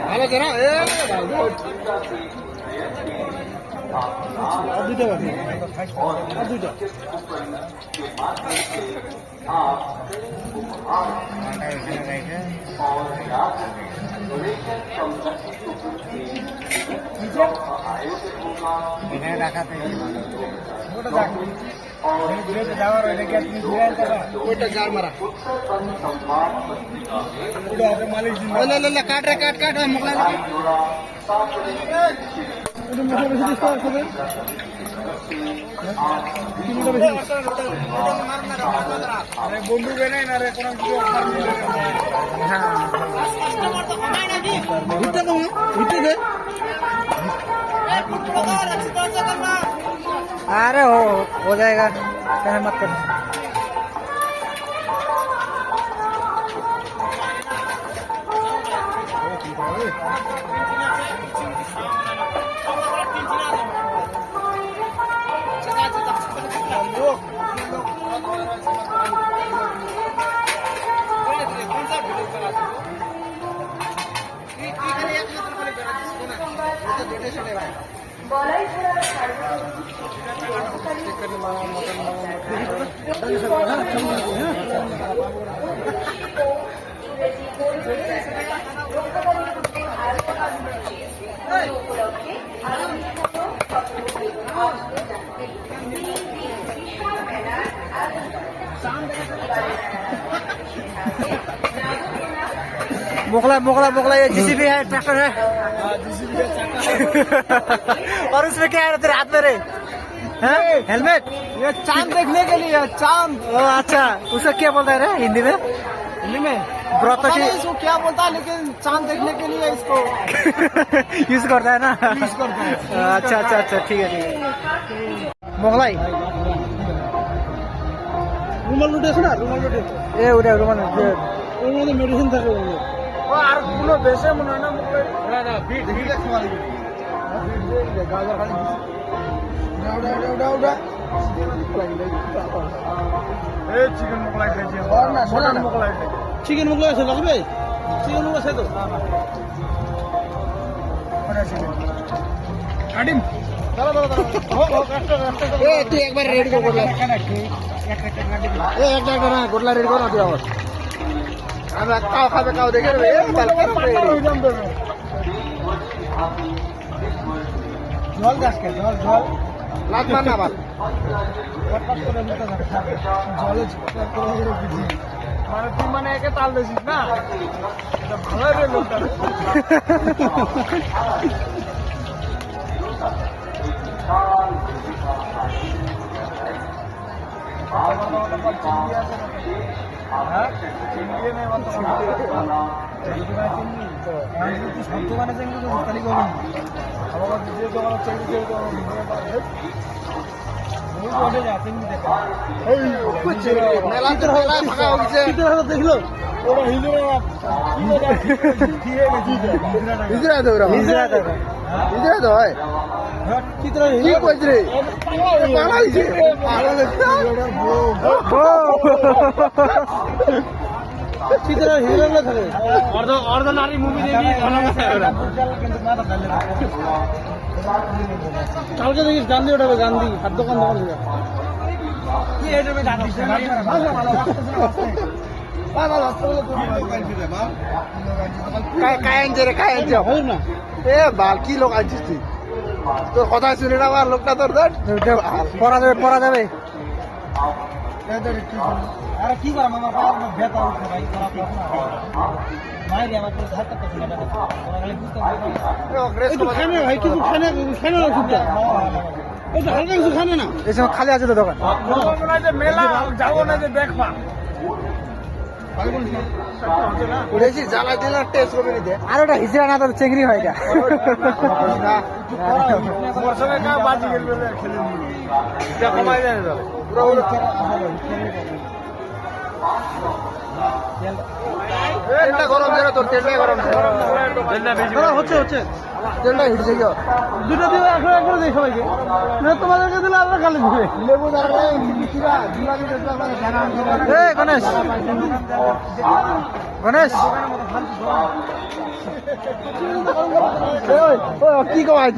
ভালো কেনা দুইটা বাকি দুইটা এখানে রাখাতে ওইটা চার মারা কাট রে কাট কাট মোকলা বন্ধু বেনাই না রে কোন अरे हो जाएगा चाहे मत कर मोगला मोगला मोगला ये जीसीबी है ट्रैक्टर है और उसमें क्या है तेरे हाथ में रे हेलमेट ये चांद देखने के लिए चांद अच्छा उसका क्या बोलता है रे हिंदी में व्रत की इसको क्या बोलता है लेकिन चांद देखने के लिए इसको यूज करता है ना यूज करता है अच्छा अच्छा अच्छा ठीक है मोगलाई রুমাল লুটেছে না রুমাল লুটেছে এ ওটা রুমাল ওর মধ্যে মেডিসিন থাকে আর কোনো বেশে মনে হয় না না না ভিড় ভিড় খাওয়া লাগবে ভিড় দিয়ে গাজর খালি উড়া এই চিকেন মোগলাই খাইছে না সোনা মোগলাই চিকেন মোগলাই আছে লাগবে চিকেন মোগলাই আছে তো কাটিম দাঁড়া দাঁড়া দাঁড়া এ তুই একবার রেডি কর গোটলা একটা না গোটলা রেডি কর না তুই আবার আমরা কাও খাবে কাও দেখে রে জল গাছকে জল জল লাগ মার না আবার জলে মানে তুই মানে একে তাল দিছিস না এটা ভালো রে লোকটা দেখলো ওরা হিজরা তো হয় চিত্র কি কইছে রে বানাইছে চিত্র হিরো না থাকে অর্ধ নারী মুভি দেখি কালকে দেখিস গান্ধী ওঠাবে গান্ধী হাত দোকান দোকান কি এটা গান্ধী काय आणचे रे काय आणचे ए बाल की लोक आणছিস তুই তোর কথা শুনে না আমার লোকটা তোর পড়া যাবে আরে কি করা মামা বেতা উঠে ভাই মাই দে আমার পুরো হাত কাটতে শুনে না ওরা খালি বুঝতে পারে একটু খানে ভাই কিছু খানে না সুবিধা এটা হালকা কিছু খানে না এই সময় খালি আছে তো দোকান মেলা যাবো না যে দেখবা উঠেছি জ্বালা দিলা টেস্ট করে নিতে আর ওটা হিজড়া না তো চেংড়ি হয় এটা বর্ষাকে কা বাজি গেল বলে খেলে নি এটা কমাই যায় না পুরো তেলটা গরম যেন তোর তেলটা গরম হচ্ছে হচ্ছে তেলটা হিটছে কি দুটো দিবে একবার দিই সবাইকে তোমাদেরকে দিলে আমরা খালি দিবে লেবু গণেশ গণেশ কি কমাই